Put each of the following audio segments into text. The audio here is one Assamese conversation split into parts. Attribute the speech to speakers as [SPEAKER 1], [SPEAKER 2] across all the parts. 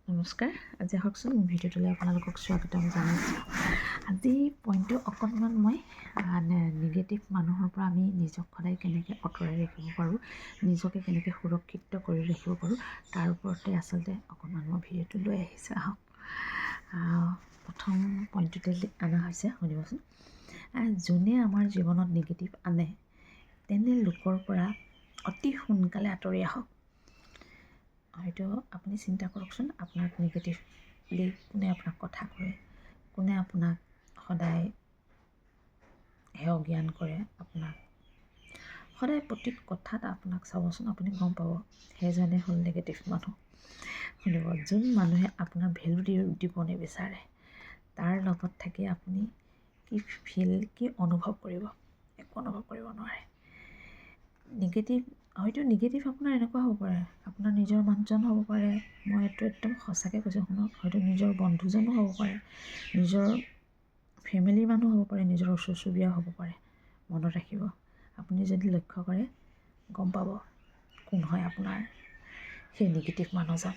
[SPEAKER 1] নমস্কাৰ। আজি আহকচোন ভিডিঅ'টোলৈ আপোনালোকক স্বাগতম জনাইছোঁ। আজি পইণ্টটো অকণমান মই নিগেটিভ মানুহৰ পৰা আমি নিজক সদায় কেনেকৈ আঁতৰাই ৰাখিব পাৰোঁ, নিজকে কেনেকৈ সুৰক্ষিত কৰি ৰাখিব পাৰোঁ, তাৰ ওপৰতে আচলতে অকণমান মই ভিডিঅ'টো লৈ আহিছোঁ। আহক, প্ৰথম পইণ্টটোতে অনা হৈছে, শুনিবচোন। যোনে আমাৰ জীৱনত নিগেটিভ আনে তেনে লোকৰ পৰা অতি সোনকালে আঁতৰি আহক। হয়তো আপুনি চিন্তা কৰকচোন, আপোনাক নিগেটিভলি কোনে আপোনাক কথা কয়, কোনে আপোনাক সদায় হেয় জ্ঞান কৰে, আপোনাক সদায় প্ৰতি কথাত আপোনাক চাবচোন, আপুনি গম পাব সেইজনে হ'ল নিগেটিভ মানুহ। শুনিব, যোন মানুহে আপোনাৰ ভেলু দিব নিবিচাৰে তাৰ লগত থাকি আপুনি কি অনুভৱ কৰিব? একো অনুভৱ কৰিব নোৱাৰে। হয়তো নিগেটিভ আপোনাৰ এনেকুৱা হ'ব পাৰে, আপোনাৰ নিজৰ মানুহজন হ'ব পাৰে, মই এইটো একদম সঁচাকৈ কৈছোঁ শুনক, হয়তো নিজৰ বন্ধুজনো হ'ব পাৰে, নিজৰ ফেমিলিৰ মানুহ হ'ব পাৰে, নিজৰ ওচৰ চুবুৰীয়াও হ'ব পাৰে। মনত ৰাখিব, আপুনি যদি লক্ষ্য কৰে গম পাব কোন হয় আপোনাৰ সেই নিগেটিভ মানুহজন।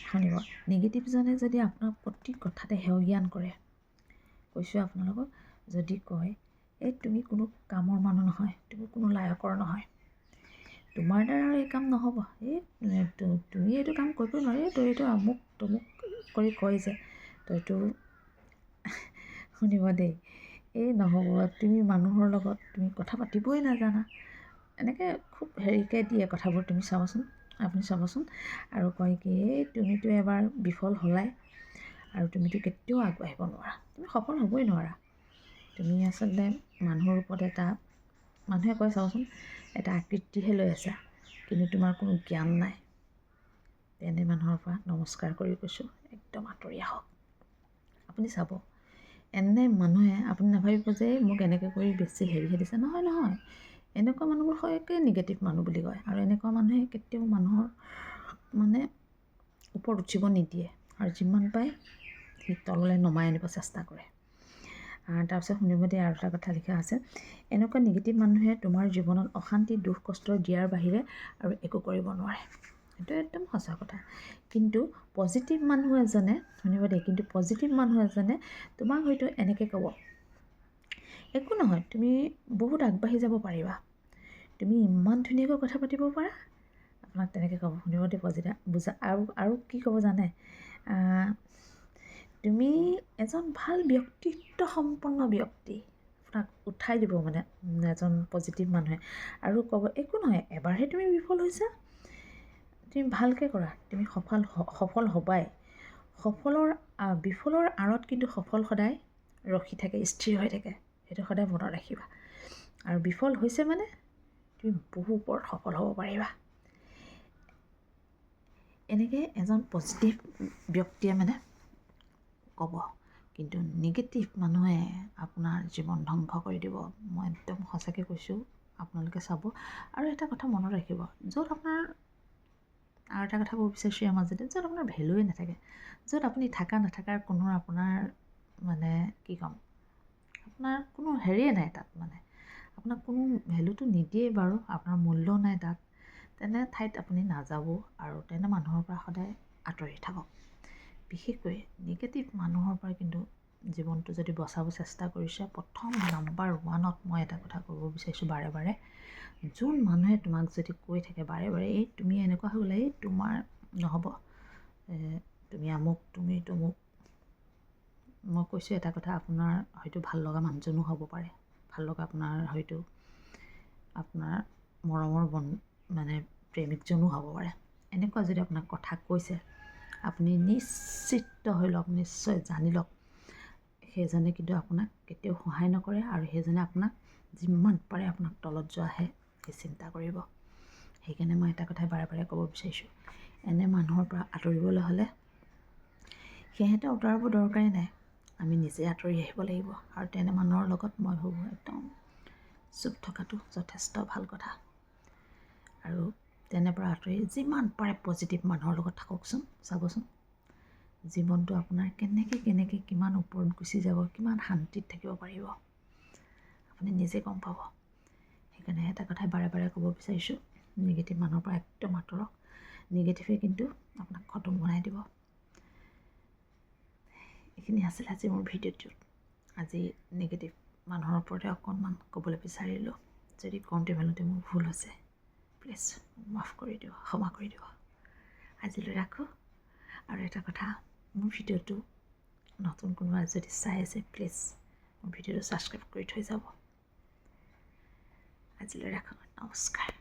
[SPEAKER 1] শুনিব, নিগেটিভজনে যদি আপোনাক প্ৰতি কথাতে হেয় জ্ঞান কৰে, কৈছোঁ আপোনালোকক, যদি কয় এই তুমি কোনো কামৰ মানুহ নহয়, তুমি কোনো লায়কৰ নহয়, তোমাৰ দ্বাৰা আৰু এই কাম নহ'ব, তুমি এইটো কাম কৰিব নোৱাৰি, তই এইটো আমুক তমুক কৰি কয় যে তইতো শুনিব দেই, এই নহ'ব, তুমি মানুহৰ লগত তুমি কথা পাতিবই নাজানা, এনেকৈ খুব হেৰিকৈ দিয়ে কথাবোৰ, তুমি চাবচোন, আপুনি চাবচোন। আৰু কয় কি এই তুমিতো এবাৰ বিফল হ'লাই আৰু তুমিতো কেতিয়াও আগবাঢ়িব নোৱাৰা, তুমি সফল হ'বই নোৱাৰা, তুমি আচলতে মানুহৰ ওপৰত মানুহে কয় চাবচোন, এটা আকৃতিহে লৈ আছা কিন্তু তোমাৰ কোনো জ্ঞান নাই। তেনে মানুহৰ পৰা নমস্কাৰ কৰি কৈছোঁ, একদম আঁতৰি আহক। আপুনি চাব, এনে মানুহে আপুনি নাভাবিব যে মোক এনেকৈ কৰি বেছি হেৰিহে দিছে, নহয়, এনেকুৱা মানুহবোৰ হয়কে নিগেটিভ মানুহ বুলি কয়। আৰু এনেকুৱা মানুহে কেতিয়াও মানুহৰ ওপৰত উঠিব নিদিয়ে, আৰু যিমান পায় সি তললৈ নমাই আনিব চেষ্টা কৰে। তাৰপিছত শুনিব দেই, আৰু এটা কথা লিখা আছে, এনেকুৱা নিগেটিভ মানুহে তোমাৰ জীৱনত অশান্তি দুখ কষ্ট দিয়াৰ বাহিৰে আৰু একো কৰিব নোৱাৰে। এইটো একদম সঁচা কথা। কিন্তু পজিটিভ মানুহ এজনে, শুনিব দেই, কিন্তু পজিটিভ মানুহ এজনে তোমাক হয়তো এনেকৈ ক'ব, একো নহয়, তুমি বহুত আগবাঢ়ি যাব পাৰিবা, তুমি ইমান ধুনীয়াকৈ কথা পাতিব পাৰা, আপোনাক তেনেকৈ ক'ব। শুনিব দেই, বুজা আৰু কি ক'ব জানে, তুমি এজন ভাল ব্যক্তিত্ব সম্পন্ন ব্যক্তি, আপোনাক উঠাই দিব এজন পজিটিভ মানুহে, আৰু ক'ব একো নহয়, এবাৰহে তুমি বিফল হৈছা, তুমি ভালকৈ কৰা, তুমি সফল হ'বাই। বিফলৰ আঁৰত কিন্তু সফল সদায় ৰখি থাকে, স্থিৰ হৈ থাকে, সেইটো সদায় মনত ৰাখিবা। আৰু বিফল হৈছে মানে তুমি বহু ওপৰত সফল হ'ব পাৰিবা। এনেকৈ এজন পজিটিভ ব্যক্তিয়ে ক'ব, কিন্তু নিগেটিভ মানুহে আপোনাৰ জীৱন ধ্বংস কৰি দিব। মই একদম সঁচাকৈ কৈছোঁ, আপোনালোকে চাব। আৰু এটা কথা মনত ৰাখিব, য'ত আপোনাৰ আৰু এটা কথা ক'ব বিচাৰিছোঁ ইয়াৰ মাজতে, য'ত আপোনাৰ ভেলুৱে নাথাকে, য'ত আপুনি নাথাকাৰ কোনো আপোনাৰ কি ক'ম, আপোনাৰ কোনো হেৰিয়ে নাই তাত, আপোনাক কোনো ভেলুটো নিদিয়ে বাৰু, আপোনাৰ মূল্য নাই তাত, তেনে ঠাইত আপুনি নাযাব, আৰু তেনে মানুহৰ পৰা সদায় আঁতৰি থাকক। বিশেষকৈ নিগেটিভ মানুহৰ পৰা কিন্তু জীৱনটো যদি বচাব চেষ্টা কৰিছে, প্ৰথম নাম্বাৰ 1ত মই এটা কথা ক'ব বিচাৰিছোঁ, বাৰে যোন মানুহে তোমাক যদি কৈ থাকে বাৰে এই তুমি এনেকুৱা হৈ গ'লে, এই তোমাৰ নহ'ব, তুমি আমুক তুমি তমুক, মই কৈছোঁ এটা কথা, আপোনাৰ হয়তো ভাল লগা মানুহজনো হ'ব পাৰে, ভাল লগা আপোনাৰ মৰমৰ প্ৰেমিকজনো হ'ব পাৰে। এনেকুৱা যদি আপোনাক কথা কৈছে, আপুনি নিশ্চিত হৈ লওক, নিশ্চয় জানি লওক, সেইজনে কিন্তু আপোনাক কেতিয়াও সহায় নকৰে, আৰু সেইজনে আপোনাক যিমান পাৰে আপোনাক তলত যোৱাহে সেই চিন্তা কৰিব। সেইকাৰণে মই এটা কথাই বাৰে ক'ব বিচাৰিছোঁ, এনে মানুহৰ পৰা আঁতৰিবলৈ হ'লে সিহঁতে আঁতৰাব দৰকাৰেই নাই, আমি নিজে আঁতৰি আহিব লাগিব। আৰু তেনে মানুহৰ লগত মই ভাবোঁ একদম চুপ থকাটো যথেষ্ট ভাল কথা। আৰু তেনে পৰা আঁতৰি যিমান পাৰে পজিটিভ মানুহৰ লগত থাককচোন, চাবচোন জীৱনটো আপোনাৰ কেনেকৈ কিমান ওপৰত গুচি যাব, কিমান শান্তিত থাকিব পাৰিব, আপুনি নিজে গম পাব। সেইকাৰণে এটা কথাই বাৰে ক'ব বিচাৰিছোঁ, নিগেটিভ মানুহৰ পৰা একদম আঁতৰক। নিগেটিভে কিন্তু আপোনাক খতম বনাই দিব। এইখিনি আছিলে আজি মোৰ ভিডিঅ'টোত। আজি নিগেটিভ মানুহৰ ওপৰতে অকণমান ক'বলৈ বিচাৰিলোঁ। যদি কওঁতে মেলোঁতে মোৰ ভুল হৈছে, প্লিজ মাফ কৰি দিব, ক্ষমা কৰি দিব। আজিলৈ ৰাখোঁ। আৰু এটা কথা, মোৰ ভিডিঅ'টো নতুন কোনোবা যদি চাই আছে, প্লিজ মোৰ ভিডিঅ'টো ছাবস্ক্ৰাইব কৰি থৈ যাব। আজিলৈ ৰাখোঁ। নমস্কাৰ।